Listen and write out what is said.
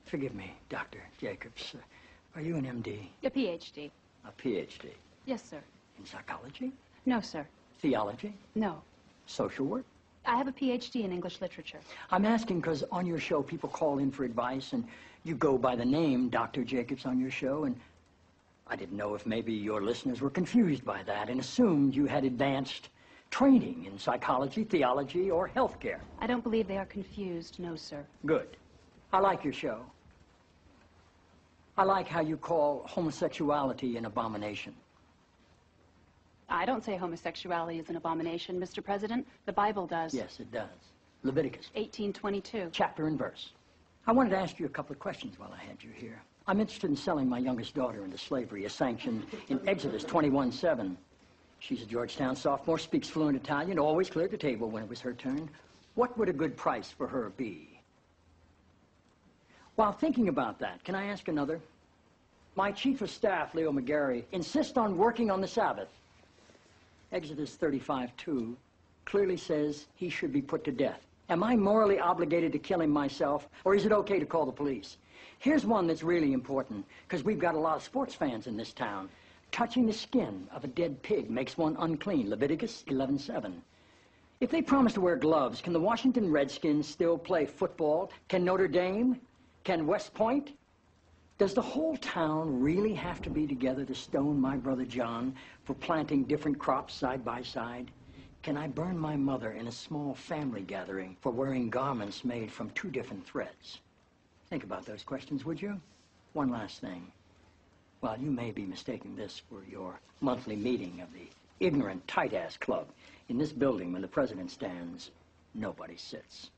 Forgive me, Dr. Jacobs. Are you an MD? A PhD. A PhD? Yes, sir. In psychology? No, sir. Theology? No. Social work? I have a PhD in English literature. I'm asking because on your show people call in for advice and you go by the name Dr. Jacobs on your show, and I didn't know if maybe your listeners were confused by that and assumed you had advanced training in psychology, theology, or healthcare. I don't believe they are confused, no, sir. Good. I like your show. I like how you call homosexuality an abomination. I don't say homosexuality is an abomination, Mr. President. The Bible does. Yes, it does. Levíticus. 18:22. Chapter and verse. I wanted to ask you a couple of questions while I had you here. I'm interested in selling my youngest daughter into slavery, as sanctioned in Exodus 21:7. She's a Georgetown sophomore, speaks fluent Italian, always cleared the table when it was her turn. What would a good price for her be? While thinking about that, can I ask another? My chief of staff, Leo McGarry, insists on working on the Sabbath. Exodus 35:2 clearly says he should be put to death. Am I morally obligated to kill him myself, or is it okay to call the police? Here's one that's really important, because we've got a lot of sports fans in this town. Touching the skin of a dead pig makes one unclean, Levíticus 11:7. If they promise to wear gloves, can the Washington Redskins still play football? Can Notre Dame? Can West Point? Does the whole town really have to be together to stone my brother John for planting different crops side by side? Can I burn my mother in a small family gathering for wearing garments made from two different threads? Think about those questions, would you? One last thing. While you may be mistaking this for your monthly meeting of the Ignorant Tight-Ass Club, in this building when the president stands, nobody sits.